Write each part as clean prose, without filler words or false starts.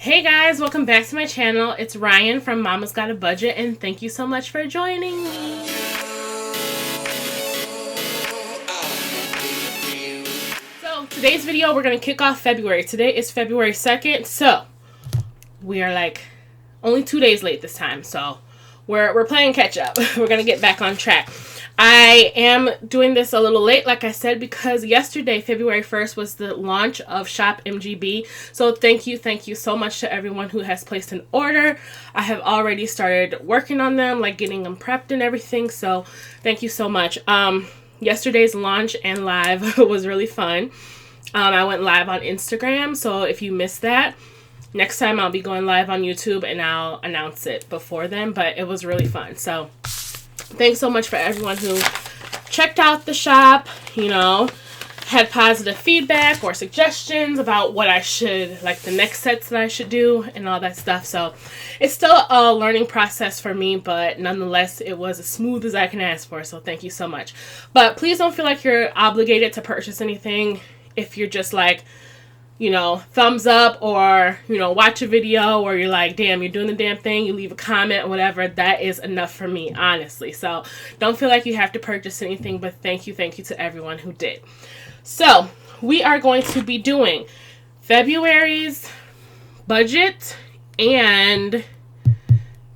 Hey guys, welcome back to my channel. It's Ryan from Mama's Got a Budget, and thank you so much for joining me. So today's video, we're going to kick off February. Today is February 2nd, so we are like only 2 days late this time, so we're playing catch up. We're going to get back on track. I am doing this a little late, like I said, because yesterday, February 1st, was the launch of Shop MGB. So thank you so much to everyone who has placed an order. I have already started working on them, like getting them prepped and everything. So thank you so much. Yesterday's launch and live was really fun. I went live on Instagram, so if you missed that, next time I'll be going live on YouTube and I'll announce it before then, but it was really fun. So thanks so much for everyone who checked out the shop, had positive feedback or suggestions about what I should, like the next sets that I should do and all that stuff. So it's still a learning process for me, but nonetheless, it was as smooth as I can ask for. So thank you so much. But please don't feel like you're obligated to purchase anything if you're just like, thumbs up or, watch a video or you're like, damn, you're doing the damn thing, you leave a comment, whatever. That is enough for me, honestly. So don't feel like you have to purchase anything, but thank you to everyone who did. So we are going to be doing February's budget and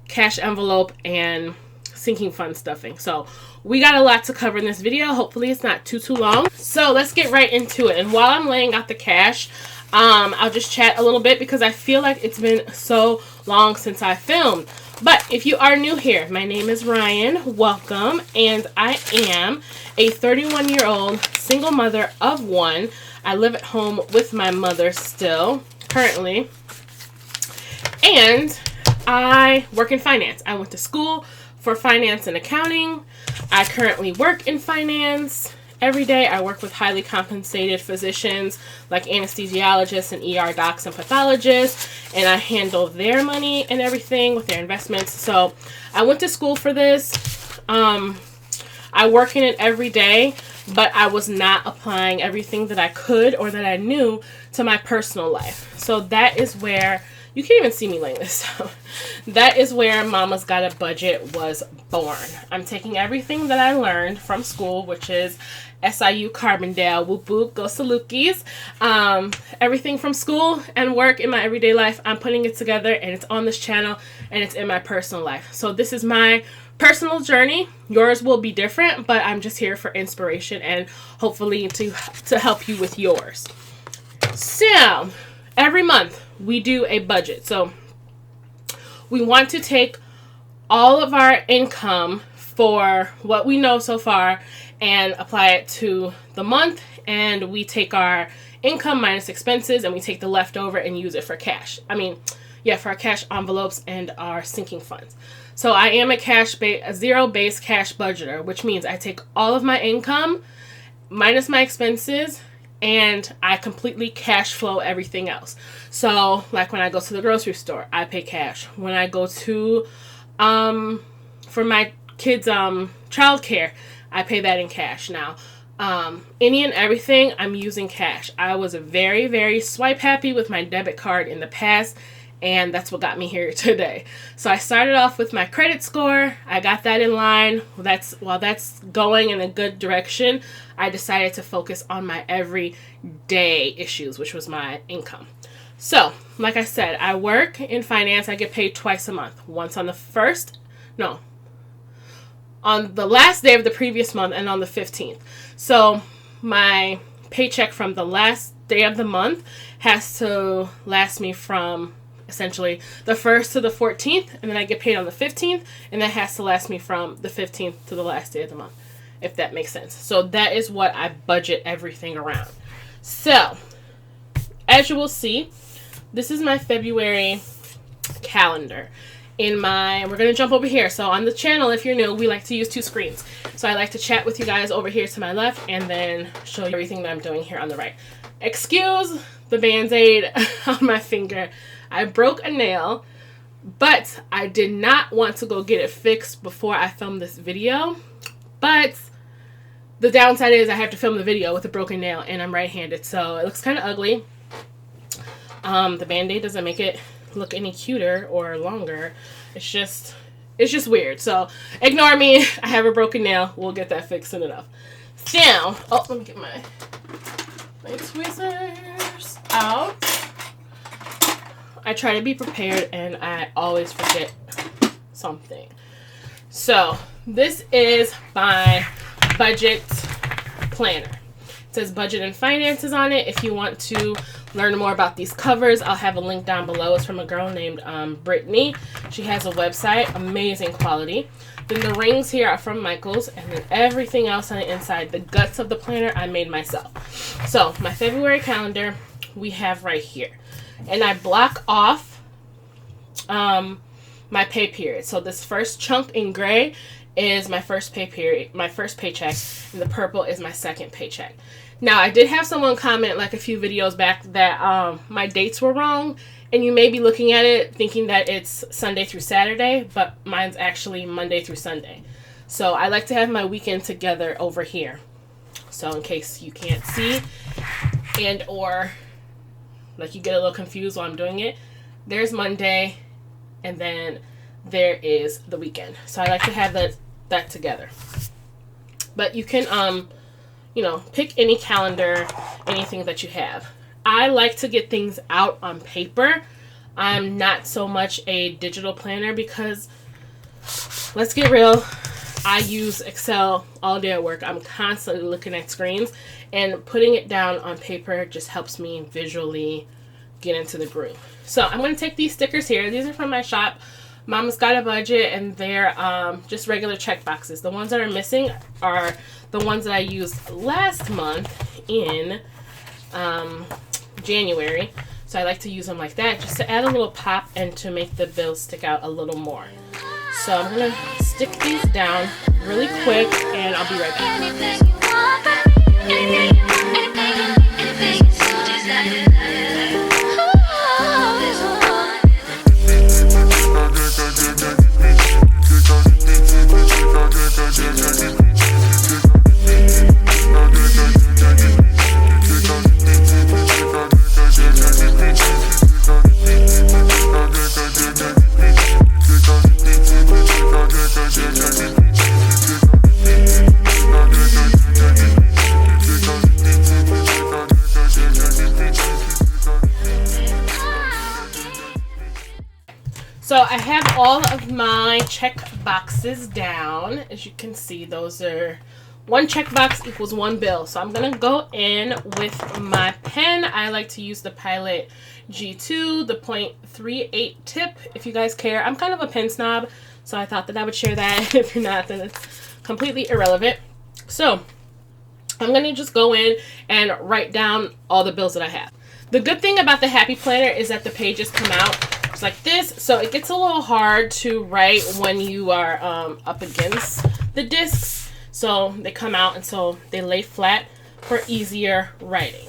cash envelope and sinking fund stuffing. So we got a lot to cover in this video. Hopefully it's not too long. So let's get right into it. And while I'm laying out the cash, I'll just chat a little bit because I feel like it's been so long since I filmed. But if you are new here, my name is Ryan. Welcome. And I am a 31-year-old single mother of one. I live at home with my mother still, currently. And I work in finance. I went to school for finance and accounting. I currently work in finance. Every day I work with highly compensated physicians like anesthesiologists and ER docs and pathologists, and I handle their money and everything with their investments. So I went to school for this. I work in it every day, but I was not applying everything that I could or that I knew to my personal life. So that is where, you can't even see me laying this out. That is where Mama's Got a Budget was born. I'm taking everything that I learned from school, which is SIU Carbondale, whoop whoop, go Salukis. Everything from school and work in my everyday life, I'm putting it together and it's on this channel and it's in my personal life. So this is my personal journey. Yours will be different, but I'm just here for inspiration and hopefully to help you with yours. So every month we do a budget. So we want to take all of our income for what we know so far and apply it to the month, and we take our income minus expenses and we take the leftover and use it for cash. For our cash envelopes and our sinking funds. So I am a zero-based cash budgeter, which means I take all of my income minus my expenses and I completely cash flow everything else. So like when I go to the grocery store, I pay cash. When I go to for my kids childcare, I pay that in cash now. Any and everything, I'm using cash. I was very, very swipe happy with my debit card in the past, and that's what got me here today. So I started off with my credit score. I got that in line. While that's going in a good direction, I decided to focus on my everyday issues, which was my income. So, like I said, I work in finance. I get paid twice a month. Once on on the last day of the previous month and on the 15th. So my paycheck from the last day of the month has to last me from essentially the 1st to the 14th, and then I get paid on the 15th, and that has to last me from the 15th to the last day of the month, if that makes sense. So that is what I budget everything around. So as you will see, this is my February calendar. We're going to jump over here. So on the channel, if you're new, we like to use two screens. So I like to chat with you guys over here to my left and then show you everything that I'm doing here on the right. Excuse the Band-Aid on my finger. I broke a nail, but I did not want to go get it fixed before I filmed this video. But the downside is I have to film the video with a broken nail and I'm right-handed. So it looks kind of ugly. The Band-Aid doesn't make it look any cuter or longer. It's just weird. So ignore me. I have a broken nail. We'll get that fixed soon enough. Now, oh, let me get my tweezers out. I try to be prepared and I always forget something. So this is my budget planner. It says budget and finances on it. If you want to learn more about these covers, I'll have a link down below. It's from a girl named Brittany. She has a website, amazing quality. Then the rings here are from Michaels, and then everything else on the inside, the guts of the planner, I made myself. So my February calendar we have right here, and I block off my pay period. So this first chunk in gray is my first pay period, my first paycheck, and the purple is my second paycheck. Now, I did have someone comment like a few videos back that my dates were wrong, and you may be looking at it thinking that it's Sunday through Saturday, but mine's actually Monday through Sunday. So I like to have my weekend together over here. So in case you can't see and or like you get a little confused while I'm doing it, there's Monday and then there is the weekend. So I like to have that together. But you can you know, pick any calendar, anything that you have. I like to get things out on paper. I'm not so much a digital planner because, let's get real, I use Excel all day at work. I'm constantly looking at screens, and putting it down on paper just helps me visually get into the groove. So I'm going to take these stickers here. These are from my shop, MamasGottaBudget, and they're just regular check boxes. The ones that are missing are the ones that I used last month in January. So I like to use them like that just to add a little pop and to make the bills stick out a little more. So I'm going to stick these down really quick and I'll be right back. So I have all of my check boxes down. As you can see, those are one check box equals one bill. So I'm going to go in with my pen. I like to use the Pilot G2, the .38 tip, if you guys care. I'm kind of a pen snob, so I thought that I would share that. If you're not, then it's completely irrelevant. So I'm going to just go in and write down all the bills that I have. The good thing about the Happy Planner is that the pages come out just like this, so it gets a little hard to write when you are up against the discs. So they come out and so they lay flat for easier writing.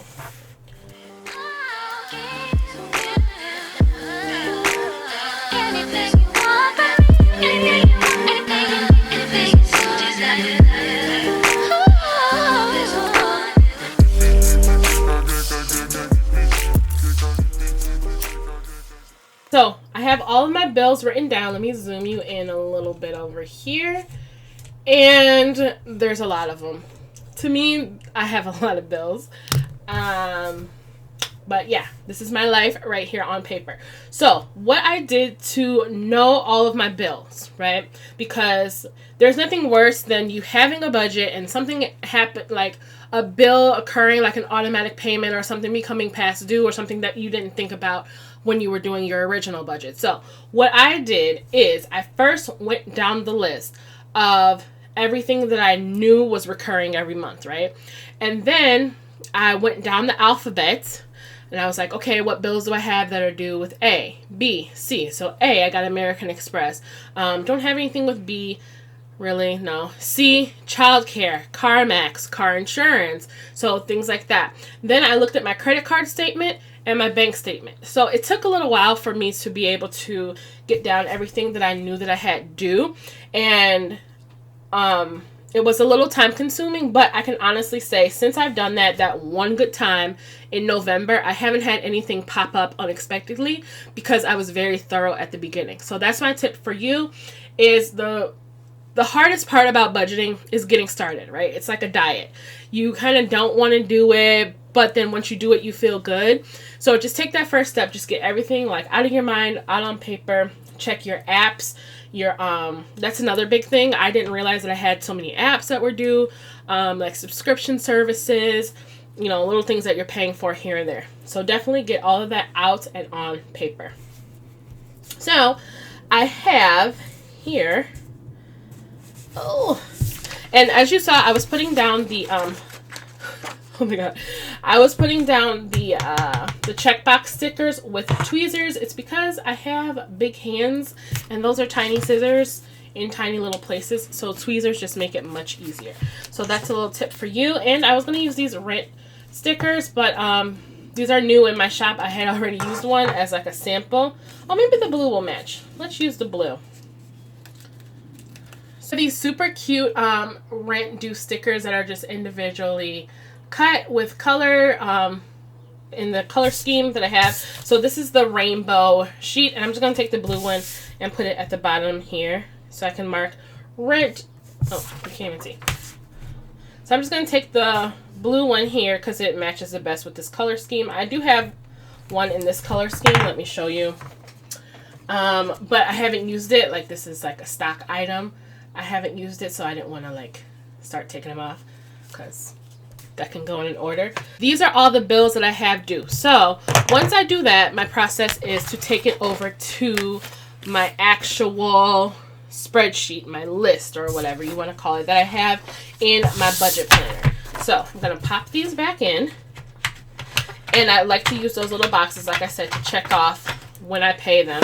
So I have all of my bills written down. Let me zoom you in a little bit over here. And there's a lot of them. To me, I have a lot of bills. But yeah, this is my life right here on paper. So what I did to know all of my bills, right? Because there's nothing worse than you having a budget and something happened, like a bill occurring, like an automatic payment or something becoming past due or something that you didn't think about when you were doing your original budget. So what I did is I first went down the list of everything that I knew was recurring every month, right? And then I went down the alphabet and I was like, okay, what bills do I have that are due with A, B, C? So A, I got American Express. Don't have anything with B, really, no. C, childcare, CarMax, car insurance, so things like that. Then I looked at my credit card statement and my bank statement. So it took a little while for me to be able to get down everything that I knew that I had due. And It was a little time consuming, but I can honestly say since I've done that one good time in November, I haven't had anything pop up unexpectedly because I was very thorough at the beginning. So that's my tip for you, is the hardest part about budgeting is getting started, right? It's like a diet. You kind of don't want to do it, but then once you do it, you feel good. So just take that first step. Just get everything like out of your mind, out on paper. Check your apps. That's another big thing. I didn't realize that I had so many apps that were due, like subscription services, little things that you're paying for here and there. So definitely get all of that out and on paper. So I have here, and as you saw, I was putting down the, oh my god, I was putting down the checkbox stickers with tweezers. It's because I have big hands, and those are tiny scissors in tiny little places, so tweezers just make it much easier. So that's a little tip for you. And I was going to use these rent stickers, but these are new in my shop. I had already used one as like a sample. Oh, maybe the blue will match. Let's use the blue. So these super cute rent due stickers that are just individually cut with color in the color scheme that I have. So this is the rainbow sheet, and I'm just going to take the blue one and put it at the bottom here so I can mark rent. Oh, you can't even see. So I'm just going to take the blue one here because it matches the best with this color scheme. I do have one in this color scheme. Let me show you. But I haven't used it. Like, this is like a stock item. I haven't used it, so I didn't want to like start taking them off because that can go in an order. These are all the bills that I have due. So once I do that, my process is to take it over to my actual spreadsheet, my list, or whatever you want to call it, that I have in my budget planner. So I'm going to pop these back in, and I like to use those little boxes, like I said, to check off when I pay them.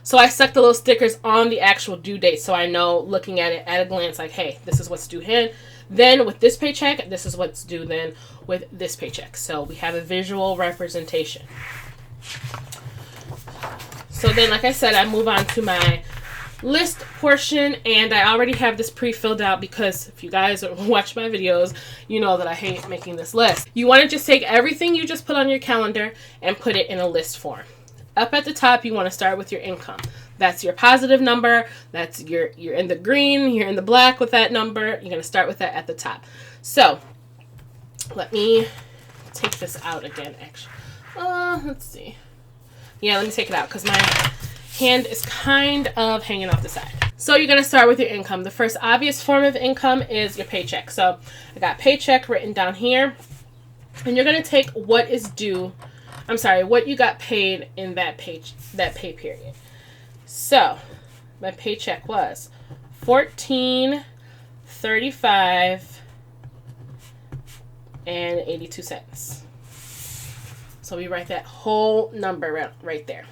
So I stuck the little stickers on the actual due date, so I know, looking at it at a glance, like, hey, this is what's due here. Then with this paycheck, this is what's due then with this paycheck. So we have a visual representation. So then, like I said, I move on to my list portion, and I already have this pre-filled out because if you guys watch my videos, you know that I hate making this list. You want to just take everything you just put on your calendar and put it in a list form. Up at the top, you want to start with your income. That's your positive number. That's you're in the green, you're in the black with that number. You're going to start with that at the top. So let me take this out again, actually. Let's see. Yeah, let me take it out because my hand is kind of hanging off the side. So you're going to start with your income. The first obvious form of income is your paycheck. So I got paycheck written down here. And you're going to take what is due. I'm sorry, what you got paid in that pay period. So my paycheck was $14.35 and 82 cents. So we write that whole number right there.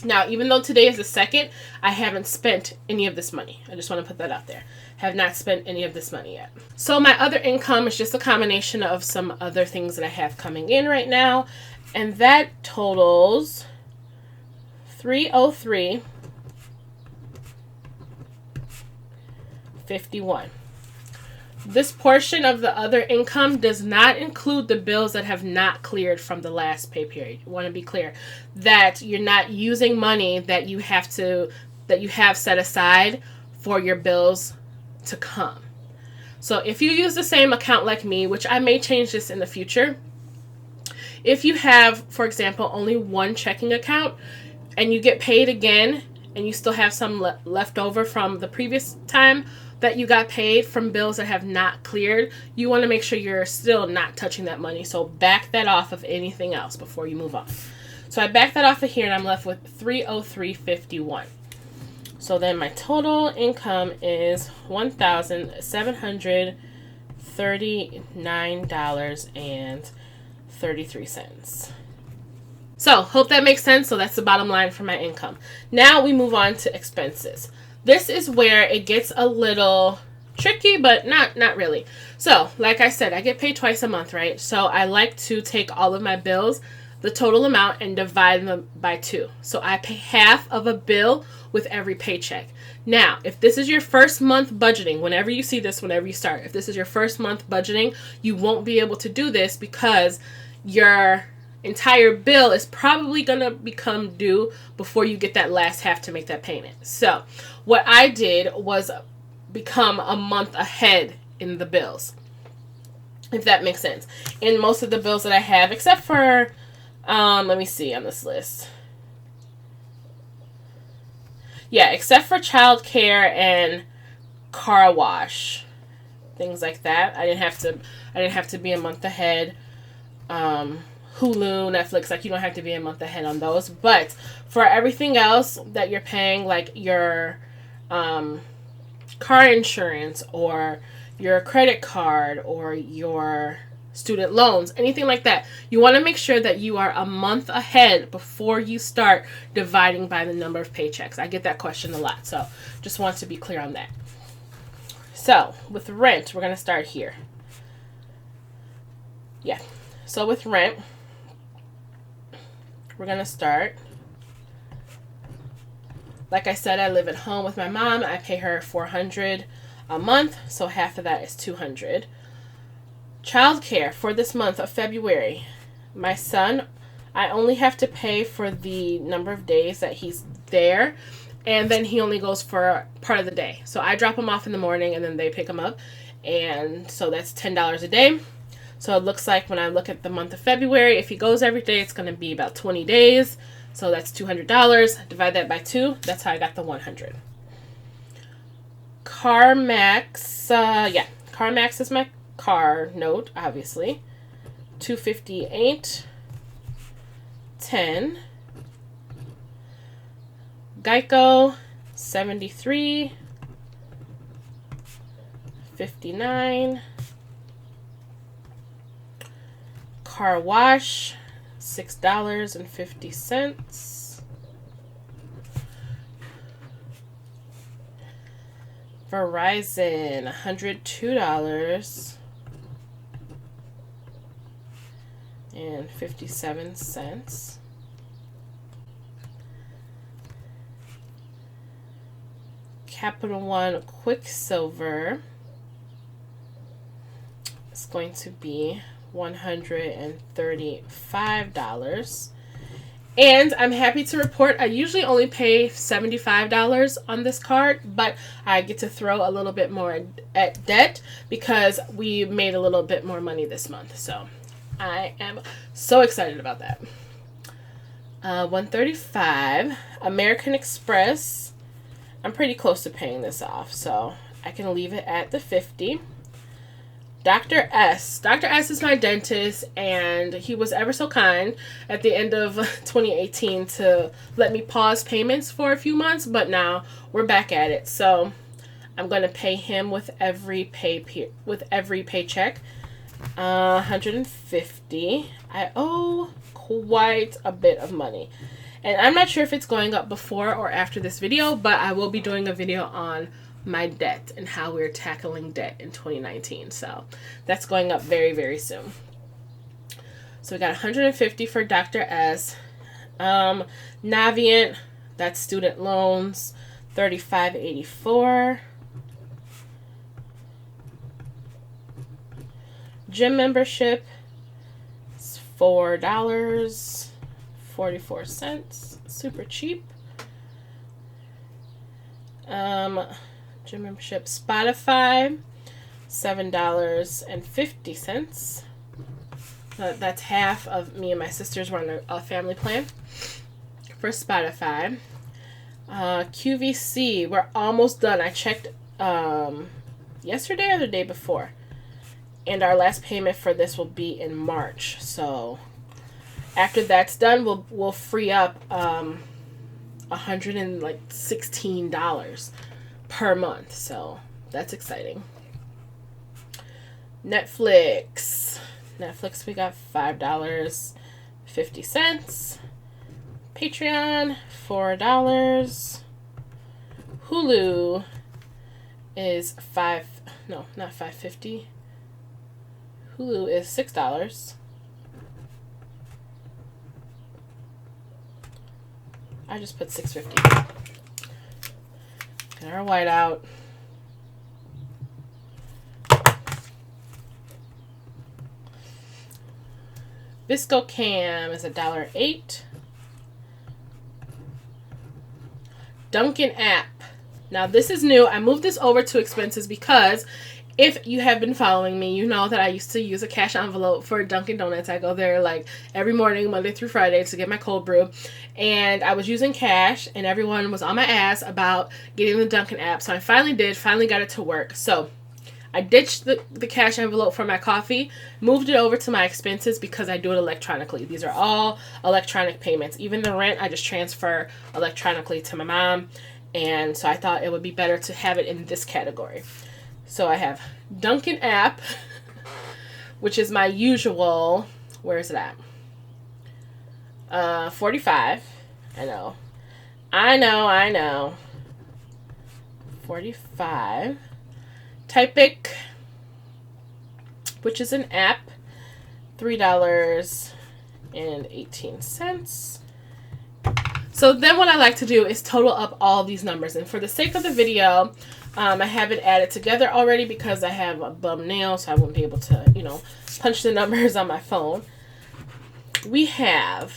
Now, even though today is the 2nd, I haven't spent any of this money. I just want to put that out there. Have not spent any of this money yet. So my other income is just a combination of some other things that I have coming in right now. And that totals $303.51. This portion of the other income does not include the bills that have not cleared from the last pay period. You want to be clear that you're not using money that you have set aside for your bills to come. So if you use the same account like me, which I may change this in the future, if you have, for example, only one checking account and you get paid again and you still have some left over from the previous time that you got paid from bills that have not cleared, you want to make sure you're still not touching that money. So back that off of anything else before you move on. So I back that off of here and I'm left with $303.51. So then my total income is $1,739.33. So hope that makes sense. So that's the bottom line for my income. Now we move on to expenses. This is where it gets a little tricky, but not really. So like I said, I get paid twice a month, right? So I like to take all of my bills the total amount and divide them by 2. So I pay half of a bill with every paycheck. Now, if this is your first month budgeting, whenever you see this, whenever you start, if this is your first month budgeting, you won't be able to do this because your entire bill is probably going to become due before you get that last half to make that payment. So what I did was become a month ahead in the bills, if that makes sense. In most of the bills that I have, except for, let me see on this list. Yeah, except for childcare and car wash, things like that. I didn't have to be a month ahead. Hulu, Netflix, like you don't have to be a month ahead on those. But for everything else that you're paying, like your car insurance or your credit card or your student loans, anything like that, you want to make sure that you are a month ahead before you start dividing by the number of paychecks. I get that question a lot, so just want to be clear on that. So with rent, we're going to start here. Yeah, so with rent, we're going to start. Like I said, I live at home with my mom. I pay her $400 a month, so half of that is $200. Childcare for this month of February. My son, I only have to pay for the number of days that he's there, and then he only goes for part of the day. So I drop him off in the morning, and then they pick him up, and so that's $10 a day. So it looks like when I look at the month of February, if he goes every day, it's going to be about 20 days. So that's $200. Divide that by 2. That's how I got the $100. CarMax, CarMax is my car note, obviously. $258.10. Geico, $73.59. Car wash, $6.50. Verizon, $102.57. Capital One Quicksilver is going to be $135. And I'm happy to report I usually only pay $75 on this card, but I get to throw a little bit more at debt because we made a little bit more money this month. So I am so excited about that. $135. American Express. I'm pretty close to paying this off, so I can leave it at the $50. Dr. S. Dr. S is my dentist, and he was ever so kind at the end of 2018 to let me pause payments for a few months, but now we're back at it. So I'm going to pay him with every paycheck. $150. I owe quite a bit of money, and I'm not sure if it's going up before or after this video, but I will be doing a video on my debt and how we're tackling debt in 2019. So that's going up very, very soon. So we got $150 for Dr. S. Navient, that's student loans, $35.84. Gym membership is $4.44. Super cheap. Gym membership. Spotify, $7.50. That's half of me and my sisters. We're on a family plan for Spotify. QVC, we're almost done. I checked yesterday or the day before, and our last payment for this will be in March. So after that's done, we'll free up $116 per month. So that's exciting. Netflix, we got $5.50. Patreon, $4. Hulu is not $5.50. Hulu is $6. I just put $6.50. Get our white out. Visco Cam is $1.08. Dunkin' app. Now this is new. I moved this over to expenses because if you have been following me, you know that I used to use a cash envelope for Dunkin' Donuts. I go there like every morning, Monday through Friday, to get my cold brew. And I was using cash, and everyone was on my ass about getting the Dunkin' app. So I finally got it to work. So I ditched the cash envelope for my coffee, moved it over to my expenses because I do it electronically. These are all electronic payments. Even the rent, I just transfer electronically to my mom. And so I thought it would be better to have it in this category. So I have Dunkin' app, which is my usual, where is it at? 45. I know. 45. Typic, which is an app, $3.18. So then what I like to do is total up all these numbers. And for the sake of the video, I have it added together already because I have a bum nail, so I wouldn't be able to, punch the numbers on my phone. We have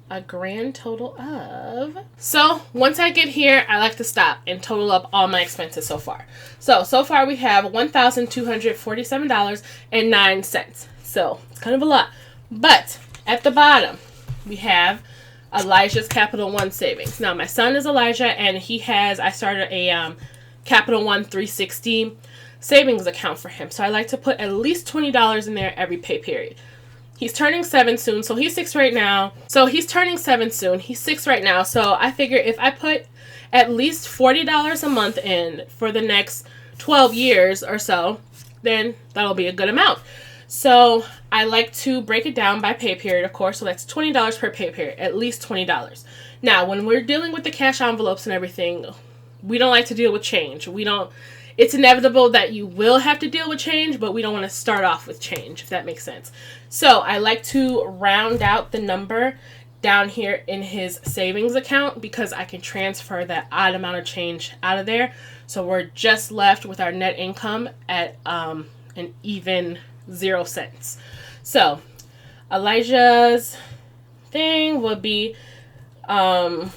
a grand total of... So once I get here, I like to stop and total up all my expenses so far. So far we have $1,247.09. So it's kind of a lot. But at the bottom, we have Elijah's Capital One savings. Now, my son is Elijah, and I started a Capital One 360 savings account for him. So I like to put at least $20 in there every pay period. He's turning 7 soon, so he's 6 right now. He's turning 7 soon. He's 6 right now. So I figure if I put at least $40 a month in for the next 12 years or so, then that'll be a good amount. So I like to break it down by pay period, of course. So that's $20 per pay period, at least $20. Now, when we're dealing with the cash envelopes and everything, we don't like to deal with change. It's inevitable that you will have to deal with change, but we don't want to start off with change, if that makes sense. So I like to round out the number down here in his savings account because I can transfer that odd amount of change out of there. So we're just left with our net income at an even 0 cents. So Elijah's thing would be, let's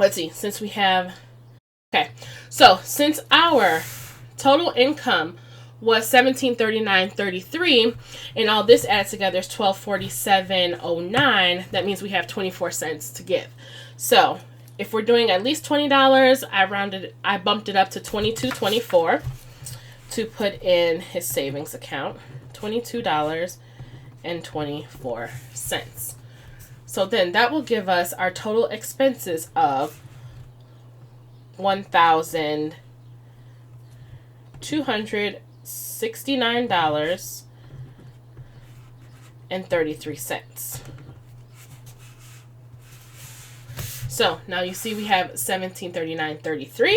see, since our total income was $1739.33 and all this adds together is $1247.09, that means we have 24 cents to give. So if we're doing at least $20, I bumped it up to $22.24 to put in his savings account, $22.24. So then that will give us our total expenses of $1,269.33. So now you see we have $1739.33,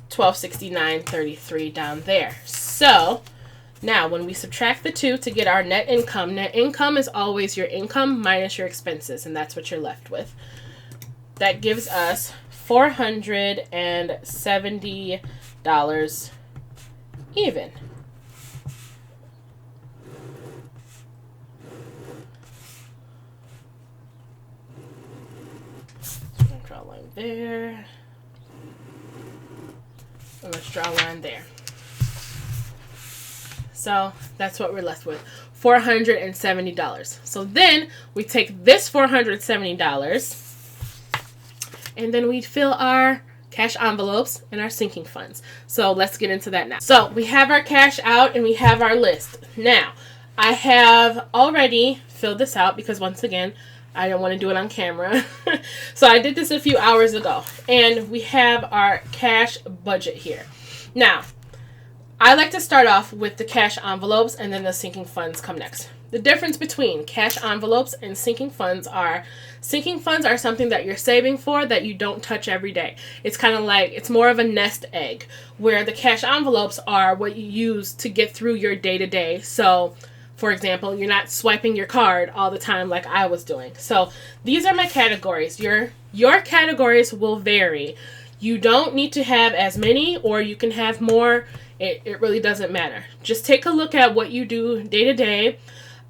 $1269.33 down there. So now when we subtract the two to get our net income is always your income minus your expenses, and that's what you're left with. That gives us $470 even. Draw a line there. And let's draw a line there. So that's what we're left with, $470. So then we take this $470 and then we fill our cash envelopes and our sinking funds. So let's get into that now. So we have our cash out and we have our list. Now, I have already filled this out because once again, I don't want to do it on camera. So I did this a few hours ago. And we have our cash budget here. Now, I like to start off with the cash envelopes and then the sinking funds come next. The difference between cash envelopes and sinking funds are something that you're saving for that you don't touch every day. It's kind of like, it's more of a nest egg, where the cash envelopes are what you use to get through your day-to-day. So For example, you're not swiping your card all the time like I was doing. So these are my categories. Your categories will vary. You don't need to have as many, or you can have more. It really doesn't matter. Just take a look at what you do day to day.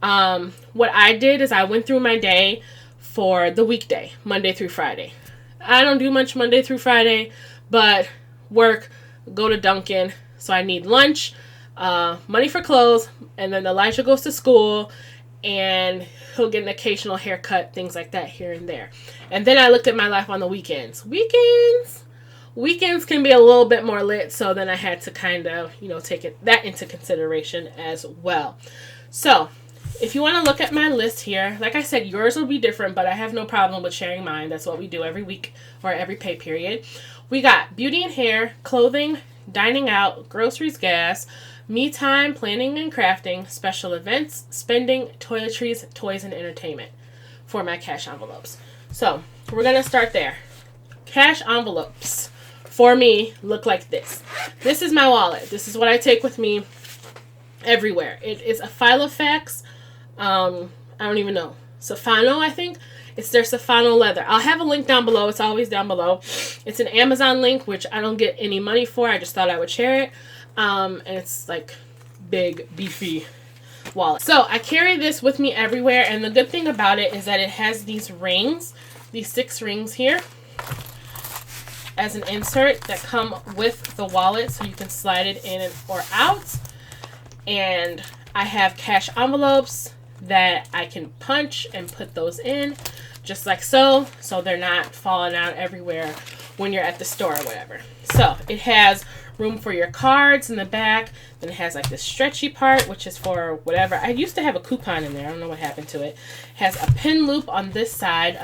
What I did is I went through my day for the weekday, Monday through Friday. I don't do much Monday through Friday, but work, go to Dunkin', so I need lunch, money for clothes, and then Elijah goes to school, and he'll get an occasional haircut, things like that here and there. And then I looked at my life on the weekends. Weekends can be a little bit more lit, so then I had to kind of, take that into consideration as well. So, if you want to look at my list here, like I said, yours will be different, but I have no problem with sharing mine. That's what we do every week or every pay period. We got beauty and hair, clothing, dining out, groceries, gas, me time, planning and crafting, special events, spending, toiletries, toys, and entertainment for my cash envelopes. So, we're going to start there. Cash envelopes for me look like this. This is my wallet. This is what I take with me everywhere. It is a Filofax. I don't even know. Safano, I think. It's their Safano leather. I'll have a link down below. It's always down below. It's an Amazon link, which I don't get any money for. I just thought I would share it. And it's like big, beefy wallet. So I carry this with me everywhere. And the good thing about it is that it has these rings, these 6 rings here as an insert that come with the wallet. So you can slide it in or out. And I have cash envelopes that I can punch and put those in just like so they're not falling out everywhere when you're at the store or whatever. So it has room for your cards in the back. Then it has like this stretchy part, which is for whatever. I used to have a coupon in there. I don't know what happened to it. It has a pin loop on this side.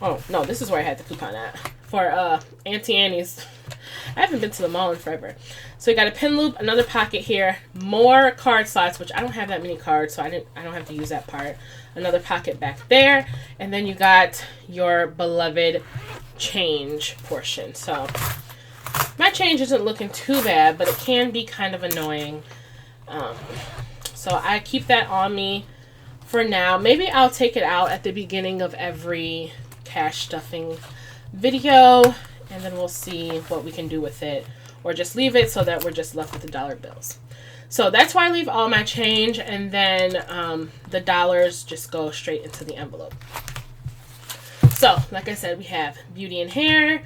Oh no, this is where I had the coupon at for Auntie Annie's. I haven't been to the mall in forever. So you got a pin loop, another pocket here, more card slots, which I don't have that many cards, so I don't have to use that part. Another pocket back there, and then you got your beloved change portion. So my change isn't looking too bad, but it can be kind of annoying. So I keep that on me for now. Maybe I'll take it out at the beginning of every cash stuffing video, and then we'll see what we can do with it, or just leave it so that we're just left with the dollar bills. So that's why I leave all my change, and then the dollars just go straight into the envelope. So like I said, we have beauty and hair,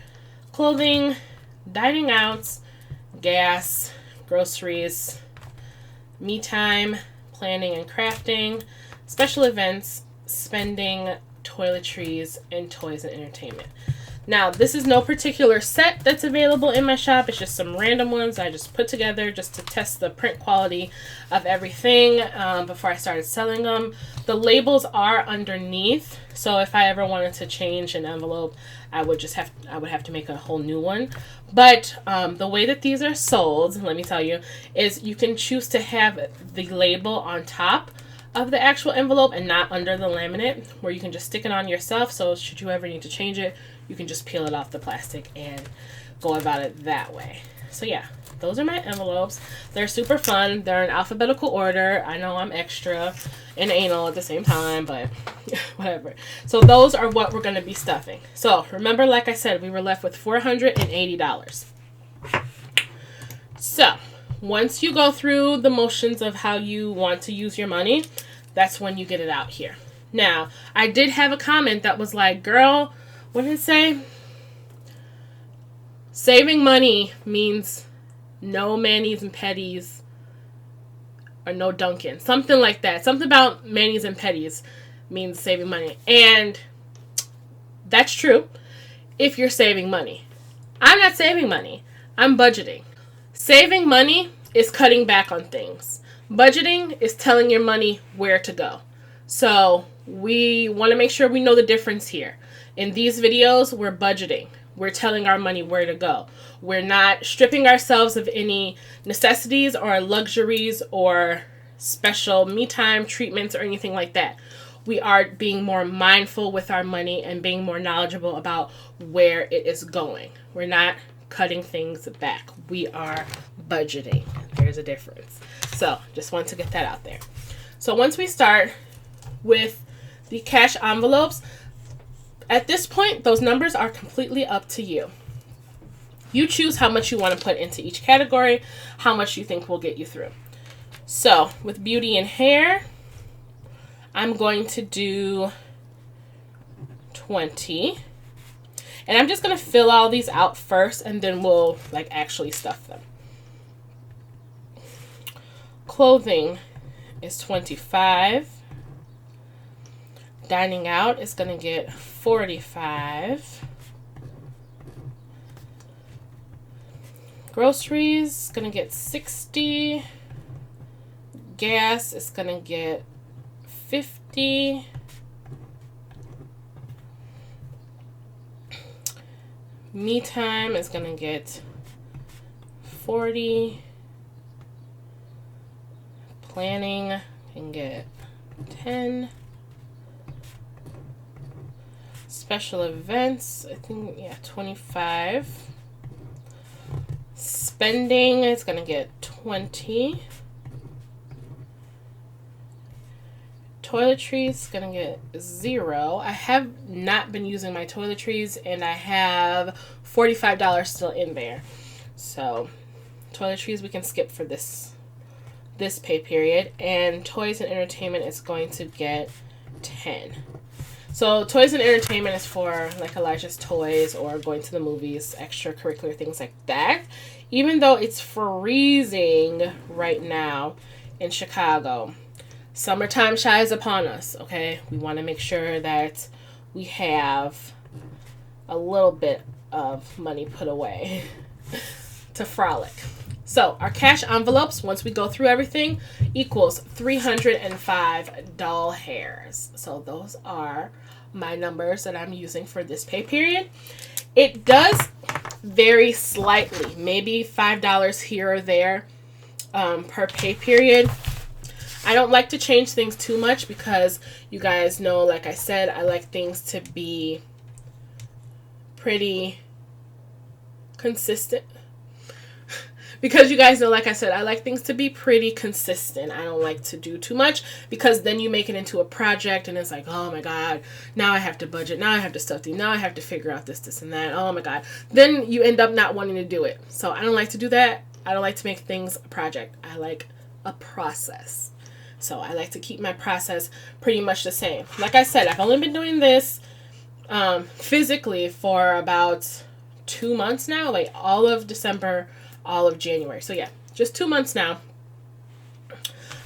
clothing, dining out, gas, groceries, me time, planning and crafting, special events, spending, toiletries, and toys and entertainment. Now, this is no particular set that's available in my shop. It's just some random ones I just put together just to test the print quality of everything before I started selling them. The labels are underneath, so if I ever wanted to change an envelope, I would have to make a whole new one. But the way that these are sold, let me tell you, is you can choose to have the label on top of the actual envelope and not under the laminate, where you can just stick it on yourself. So should you ever need to change it, you can just peel it off the plastic and go about it that way. So yeah, those are my envelopes. They're super fun. They're in alphabetical order. I know I'm extra and anal at the same time, but whatever. So those are what we're going to be stuffing. So remember, like I said, we were left with $480. So once you go through the motions of how you want to use your money, that's when you get it out here. Now, I did have a comment that was like, girl, what did it say? Saving money means no manis and petties or no Dunkin'. Something like that. Something about manis and petties means saving money. And that's true if you're saving money. I'm not saving money. I'm budgeting. Saving money is cutting back on things. Budgeting is telling your money where to go. So we want to make sure we know the difference here. In these videos, we're budgeting. We're telling our money where to go. We're not stripping ourselves of any necessities or luxuries or special me time treatments or anything like that. We are being more mindful with our money and being more knowledgeable about where it is going. We're not cutting things back. We are budgeting. There's a difference. So just want to get that out there. So once we start with the cash envelopes, at this point, those numbers are completely up to you. You choose how much you want to put into each category, how much you think will get you through. So with beauty and hair, I'm going to do 20. And I'm just going to fill all these out first, and then we'll like actually stuff them. Clothing is 25. Dining out is going to get 45. Groceries is going to get 60. Gas is going to get 50. Me time is going to get 40. Planning can get 10. Special events, I think, yeah, 25. Spending is going to get 20. Toiletries is going to get 0. I have not been using my toiletries, and I have $45 still in there. So toiletries we can skip for this pay period. And toys and entertainment is going to get 10. So toys and entertainment is for like Elijah's toys or going to the movies, extracurricular things like that. Even though it's freezing right now in Chicago, summertime shies upon us, okay? We want to make sure that we have a little bit of money put away to frolic. So our cash envelopes, once we go through everything, equals 305 doll hairs. So those are my numbers that I'm using for this pay period. It does vary slightly, maybe $5 here or there per pay period. I don't like to change things too much because you guys know, like I said, I like things to be pretty consistent. Because you guys know, like I said, I like things to be pretty consistent. I don't like to do too much because then you make it into a project and it's like, oh my God, now I have to budget. Now I have to stuff things. Now I have to figure out this, and that. Oh my God. Then you end up not wanting to do it. So I don't like to do that. I don't like to make things a project. I like a process. So I like to keep my process pretty much the same. Like I said, I've only been doing this physically for about 2 months now, like all of December, all of January. So yeah, just 2 months now.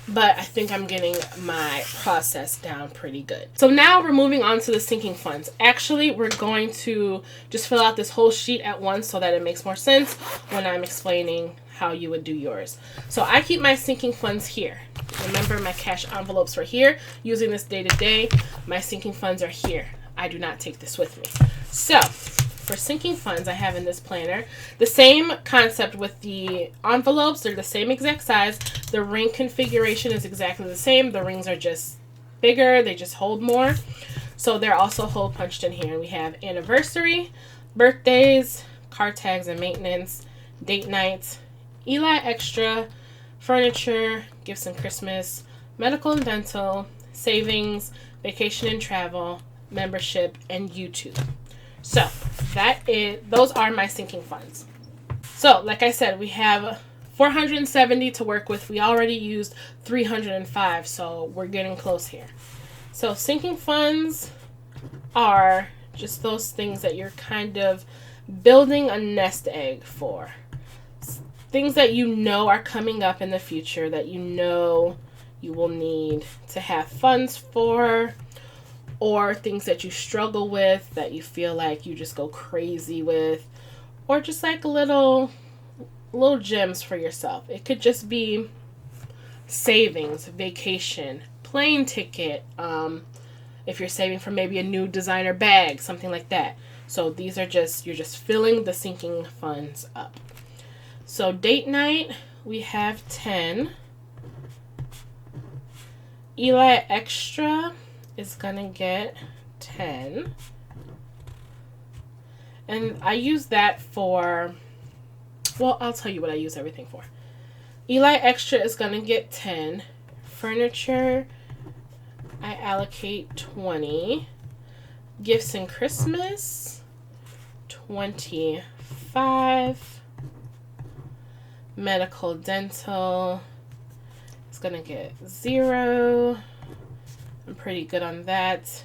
But I think I'm getting my process down pretty good. So now we're moving on to the sinking funds. Actually, we're going to just fill out this whole sheet at once so that it makes more sense when I'm explaining how you would do yours. So I keep my sinking funds here. Remember, my cash envelopes are here. Using this day to day, my sinking funds are here. I do not take this with me. So for sinking funds, I have in this planner the same concept with the envelopes. They're the same exact size. The ring configuration is exactly the same. The rings are just bigger. They just hold more. So they're also hole punched in here. We have anniversary, birthdays, car tags and maintenance, date nights, Eli Extra, furniture, gifts and Christmas, medical and dental, savings, vacation and travel, membership, and YouTube. So those are my sinking funds. So like I said, we have 470 to work with. We already used 305, so we're getting close here. So sinking funds are just those things that you're kind of building a nest egg for. Things that you know are coming up in the future that you know you will need to have funds for, or things that you struggle with that you feel like you just go crazy with, or just like little gems for yourself. It could just be savings, vacation, plane ticket, if you're saving for maybe a new designer bag, something like that. So these are you're just filling the sinking funds up. So date night, we have 10. Eli Extra is gonna get 10. And I use that for, well, I'll tell you what I use everything for. Eli Extra is gonna get 10. Furniture, I allocate 20. Gifts and Christmas, 25. Medical, dental, it's gonna get 0. I'm pretty good on that.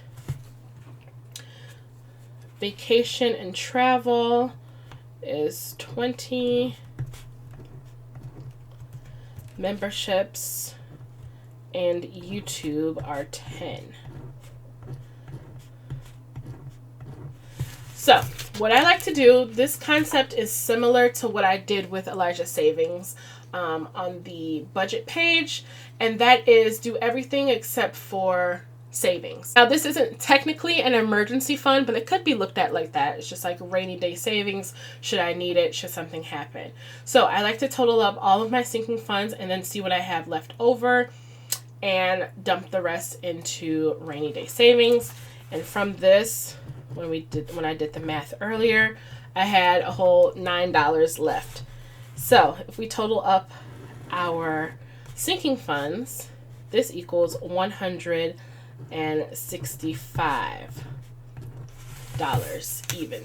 Vacation and travel is 20. Memberships and YouTube are 10. So, what I like to do, this concept is similar to what I did with Elijah Savings on the budget page, and that is do everything except for savings. Now, this isn't technically an emergency fund, but it could be looked at like that. It's just like rainy day savings, should I need it, should something happen. So I like to total up all of my sinking funds and then see what I have left over and dump the rest into rainy day savings. And from this, when I did the math earlier, I had a whole $9 left. So if we total up our sinking funds, this equals $165 even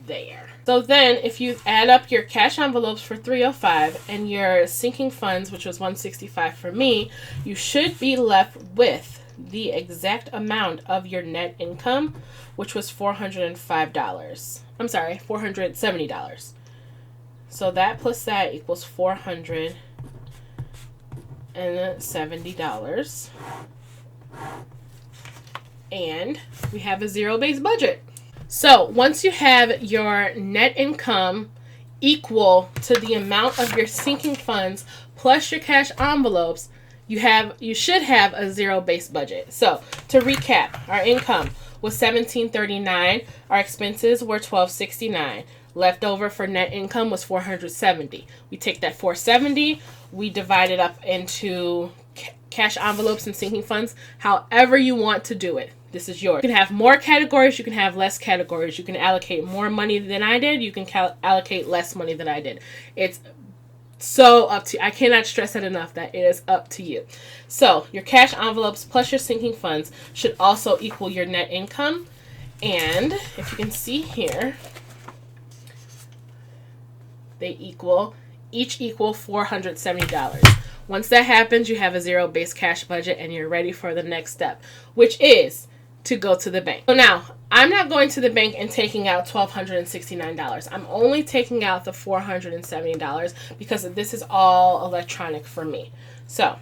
there. So then if you add up your cash envelopes for $305 and your sinking funds, which was $165 for me, you should be left with the exact amount of your net income, which was $405. I'm sorry, $470. So that plus that equals $470. And we have a zero-based budget. So once you have your net income equal to the amount of your sinking funds plus your cash envelopes, you should have a zero-based budget. So to recap, our income was $1,739. Our expenses were $1,269. Leftover for net income was $470. We take that $470, we divide it up into cash envelopes and sinking funds, however you want to do it. This is yours. You can have more categories, you can have less categories. You can allocate more money than I did, you can allocate less money than I did. It's so up to you. I cannot stress that enough that it is up to you. So your cash envelopes plus your sinking funds should also equal your net income. And if you can see here, they each equal $470. Once that happens, you have a zero-based cash budget and you're ready for the next step, which is to go to the bank. So now, I'm not going to the bank and taking out $1,269. I'm only taking out the $470 because this is all electronic for me. So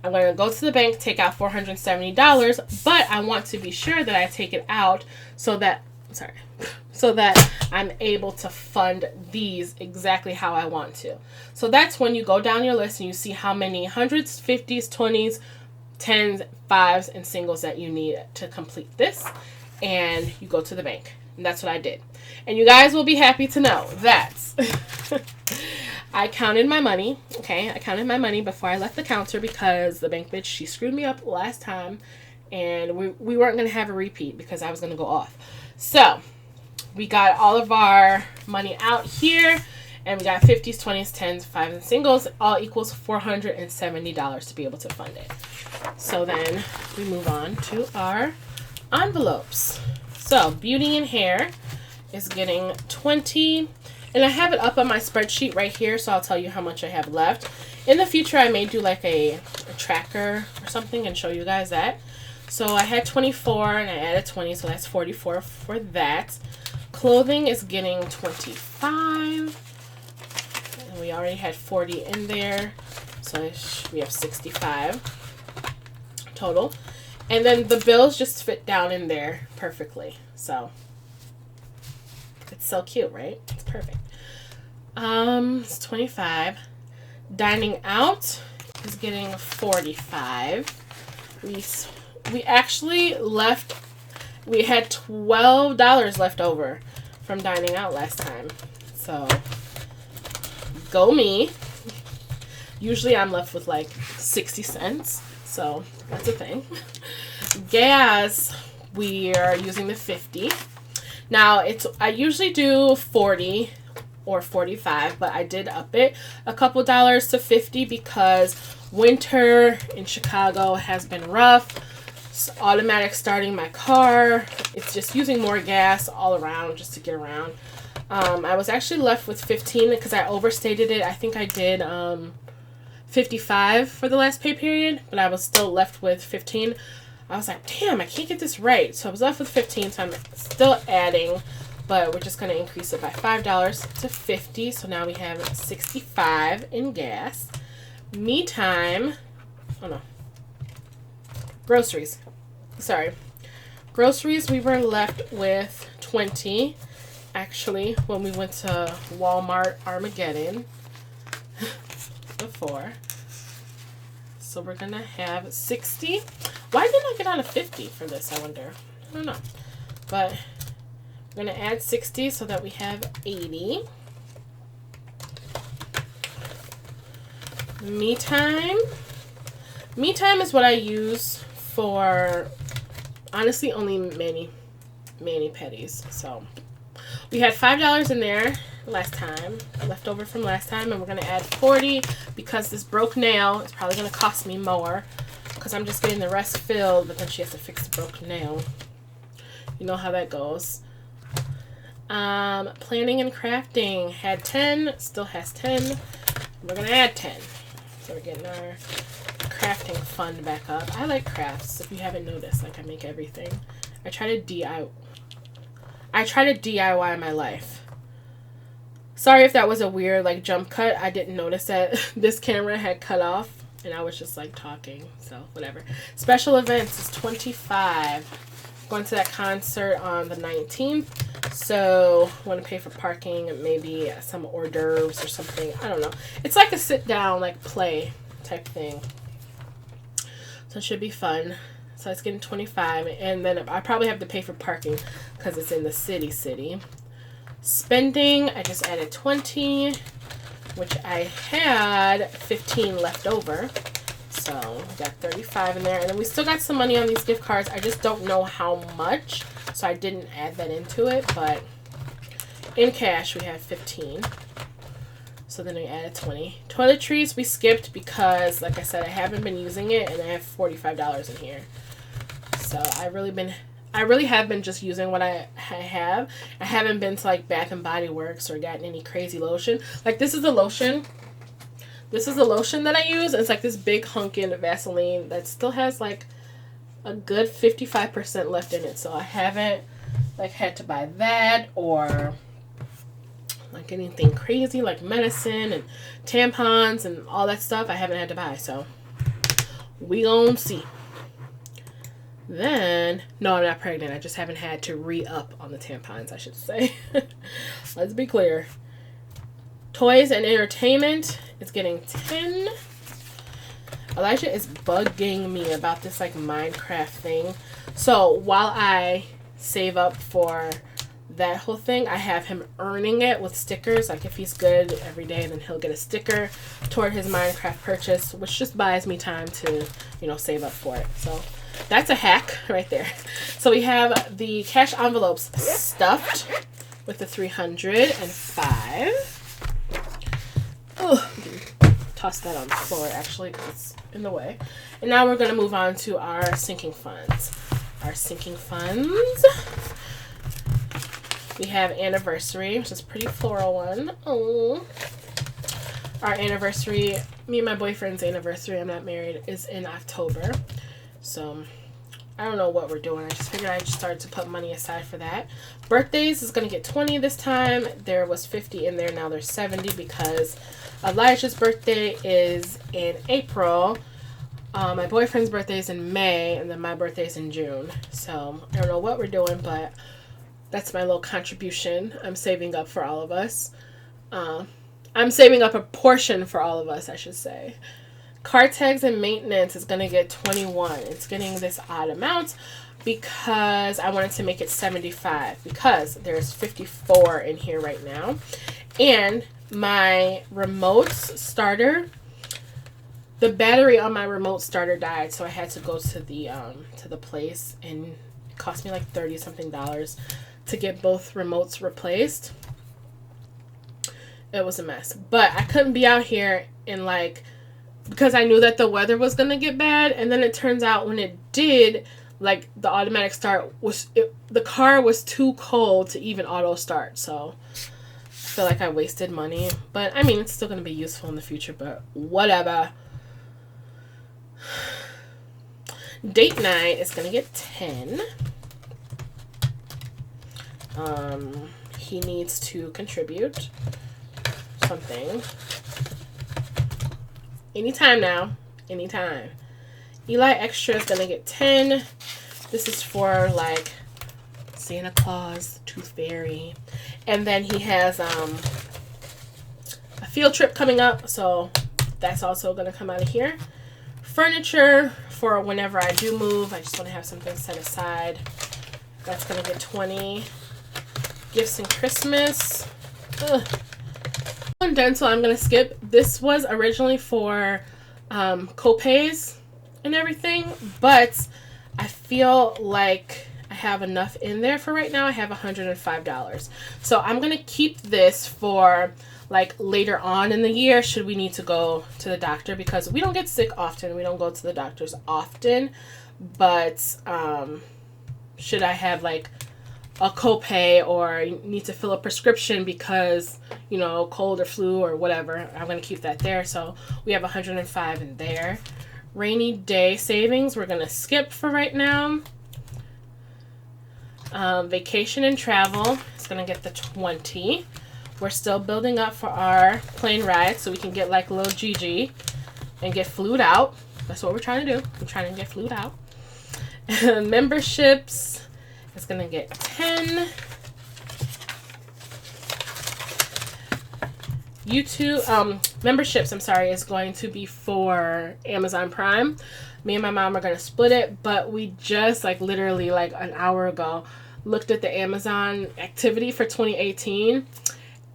I'm going to go to the bank, take out $470, but I want to be sure that I take it out so that I'm able to fund these exactly how I want to. So that's when you go down your list and you see how many hundreds, 50s, 20s, 10s, 5s, and singles that you need to complete this. And you go to the bank. And that's what I did. And you guys will be happy to know that I counted my money. Okay, I counted my money before I left the counter because the bank bitch, she screwed me up last time. And we weren't going to have a repeat because I was going to go off. So we got all of our money out here, and we got 50s, 20s, 10s, 5s, and singles, all equals $470 to be able to fund it. So then we move on to our envelopes. So beauty and hair is getting 20, and I have it up on my spreadsheet right here, so I'll tell you how much I have left. In the future, I may do like a tracker or something and show you guys that. So I had 24 and I added 20, so that's 44 for that. Clothing is getting 25. And we already had 40 in there. So we have 65 total. And then the bills just fit down in there perfectly. So it's so cute, right? It's perfect. It's 25. Dining out is getting 45. We actually we had $12 left over from dining out last time. So, go me. Usually I'm left with like 60 cents. So, that's a thing. Gas, we are using the 50. Now, I usually do 40 or 45, but I did up it a couple dollars to 50 because Winter in Chicago has been rough. It's automatic starting my car. It's just using more gas all around just to get around. I was actually left with 15 because I overstated it. I think I did 55 for the last pay period, but I was still left with 15. I was like, damn, I can't get this right. So I was left with 15, so I'm still adding, but we're just going to increase it by $5 to 50. So now we have 65 in gas. Me time. Oh, no. Groceries. Sorry. Groceries, we were left with 20. Actually, when we went to Walmart Armageddon before. So we're going to have 60. Why didn't I get out of 50 for this, I wonder? I don't know. But we're going to add 60 so that we have 80. Me time. Me time is what I use for, honestly, only mani-pedis. So we had $5 in there last time, left over from last time, and we're going to add 40 because this broke nail is probably going to cost me more because I'm just getting the rest filled, but then she has to fix the broken nail. You know how that goes. Planning and crafting had 10, still has 10. We're going to add 10. So we're getting our crafting fund back up. I like crafts. If you haven't noticed, like I make everything. I try to DIY my life. Sorry if that was a weird like jump cut. I didn't notice that this camera had cut off and I was just like talking. So whatever. Special events is 25. Going to that concert on the 19th. So want to pay for parking, maybe some hors d'oeuvres or something. I don't know. It's like a sit down, like play type thing. So it should be fun. So it's getting 25, and then I probably have to pay for parking because it's in the city. Spending, I just added 20, which I had 15 left over. So we got 35 in there, and then we still got some money on these gift cards. I just don't know how much, so I didn't add that into it, but in cash we have 15. So then we added 20. Toiletries we skipped because, like I said, I haven't been using it, and I have $45 in here. So I really have been just using what I have. I haven't been to like Bath and Body Works or gotten any crazy lotion. Like this is the lotion. This is the lotion that I use. It's like this big hunkin' Vaseline that still has like a good 55% left in it. So I haven't like had to buy that or like anything crazy like medicine and tampons and all that stuff. I haven't had to buy. So we gon' see. Then, no, I'm not pregnant. I just haven't had to re-up on the tampons, I should say. Let's be clear. Toys and entertainment is getting 10. Elijah is bugging me about this like Minecraft thing. So while I save up for that whole thing, I have him earning it with stickers. Like if he's good every day, then he'll get a sticker toward his Minecraft purchase, which just buys me time to, you know, save up for it. So that's a hack right there. So we have the cash envelopes stuffed with the 305. Oh, toss that on the floor actually because it's in the way. And now we're going to move on to our sinking funds. Our sinking funds. We have anniversary, which is a pretty floral one. Oh. Our anniversary, me and my boyfriend's anniversary, I'm not married, is in October. So I don't know what we're doing. I just figured I'd start to put money aside for that. Birthdays is going to get 20 this time. There was 50 in there. Now there's 70 because Elijah's birthday is in April. My boyfriend's birthday is in May. And then my birthday is in June. So I don't know what we're doing, but that's my little contribution. I'm saving up for all of us. I'm saving up a portion for all of us, I should say. Car tags and maintenance is going to get 21. It's getting this odd amount because I wanted to make it 75 because there's 54 in here right now. And my remote starter, the battery on my remote starter died, so I had to go to the place, and it cost me like $30 something to get both remotes replaced. It was a mess, but I couldn't be out here in like because I knew that the weather was going to get bad. And then it turns out when it did, like the automatic start the car was too cold to even auto start. So I feel like I wasted money, but I mean, it's still going to be useful in the future, but whatever. Date night is going to get 10. He needs to contribute something. Anytime now. Anytime. Eli Extra is going to get 10. This is for like Santa Claus, Tooth Fairy. And then he has a field trip coming up, so that's also going to come out of here. Furniture for whenever I do move. I just want to have something set aside. That's going to get 20. Gifts and Christmas. Ugh. On dental, I'm going to skip. This was originally for co-pays and everything, but I feel like I have enough in there for right now. I have $105. So I'm going to keep this for like later on in the year should we need to go to the doctor, because we don't get sick often. We don't go to the doctors often, but should I have like a copay or need to fill a prescription because, you know, cold or flu or whatever, I'm going to keep that there. So we have 105 in there. Rainy day savings, we're going to skip for right now. Vacation and travel is going to get the 20. We're still building up for our plane ride so we can get like little Gigi and get flued out. That's what we're trying to do. We're trying to get flued out. Memberships is going to get 10. YouTube memberships, I'm sorry, is going to be for Amazon Prime. Me and my mom are going to split it, but we just like literally like an hour ago looked at the Amazon activity for 2018,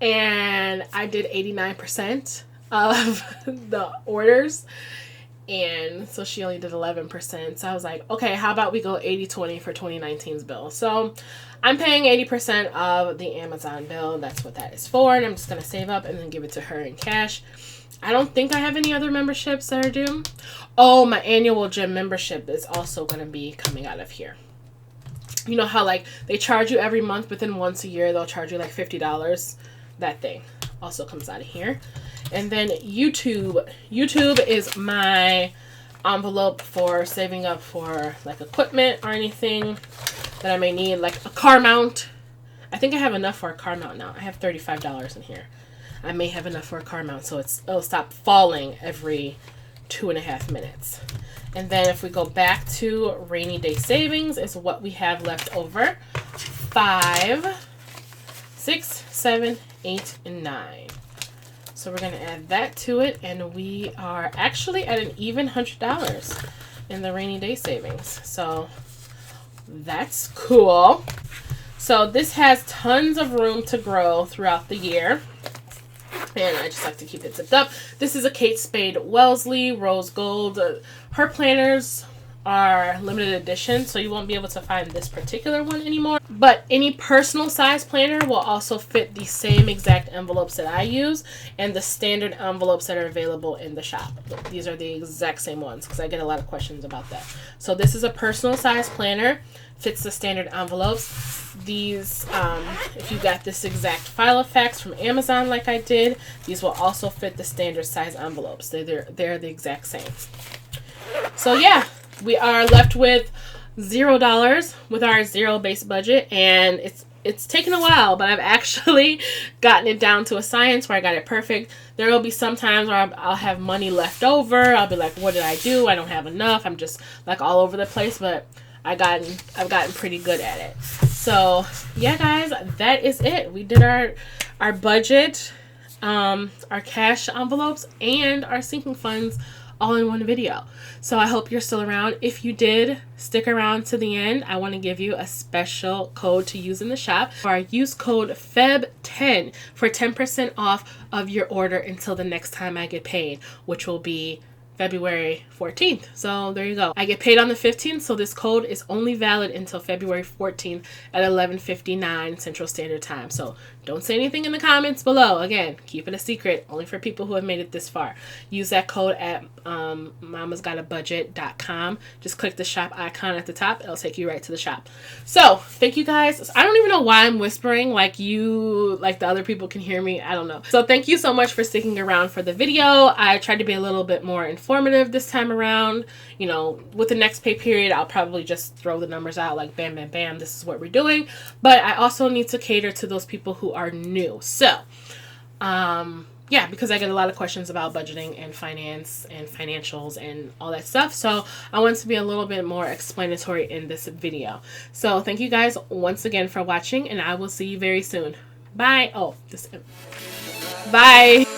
and I did 89% of the orders, and so she only did 11%. So I was like, okay, how about we go 80-20 for 2019's bill? So I'm paying 80% of the Amazon bill. That's what that is for, and I'm just going to save up and then give it to her in cash. I don't think I have any other memberships that are due. Oh, my annual gym membership is also going to be coming out of here. You know how like they charge you every month, but then once a year they'll charge you like $50? That thing also comes out of here. And then YouTube. YouTube is my envelope for saving up for like equipment or anything that I may need, like a car mount. I think I have enough for a car mount now. I have $35 in here. I may have enough for a car mount, so it'll stop falling every 2.5 minutes. And then if we go back to rainy day savings, is what we have left over. 5, 6, 7, 8, and 9. So we're going to add that to it, and we are actually at an even $100 in the rainy day savings. So that's cool. So this has tons of room to grow throughout the year, and I just like to keep it zipped up. This is a Kate Spade Wellesley Rose Gold. Her planners are limited edition, so you won't be able to find this particular one anymore. But any personal size planner will also fit the same exact envelopes that I use and the standard envelopes that are available in the shop. These are the exact same ones because I get a lot of questions about that. So this is a personal size planner, fits the standard envelopes. These, if you got this exact file of facts from Amazon like I did, these will also fit the standard size envelopes. They're the exact same. So yeah, we are left with $0 with our zero base budget, and it's taken a while, but I've actually gotten it down to a science where I got it perfect. There will be some times where I'll have money left over. I'll be like, what did I do? I don't have enough. I'm just like all over the place, but I've gotten pretty good at it. So yeah, guys, that is it. We did our budget, our cash envelopes, and our sinking funds all in one video. So I hope you're still around. If you did stick around to the end, I want to give you a special code to use in the shop. Use code FEB10 for 10% off of your order until the next time I get paid, which will be February 14th. So there you go. I get paid on the 15th, so this code is only valid until February 14th at 11:59 Central Standard Time. So don't say anything in the comments below. Again, keep it a secret, only for people who have made it this far. Use that code at MamasGottaBudget.com. Just click the shop icon at the top. It'll take you right to the shop. So thank you guys. I don't even know why I'm whispering like the other people can hear me. I don't know. So thank you so much for sticking around for the video. I tried to be a little bit more informative this time around. You know, with the next pay period, I'll probably just throw the numbers out like bam, bam, bam. This is what we're doing. But I also need to cater to those people who are new. So, yeah, because I get a lot of questions about budgeting and finance and financials and all that stuff. So I want to be a little bit more explanatory in this video. So thank you guys once again for watching, and I will see you very soon. Bye. Bye.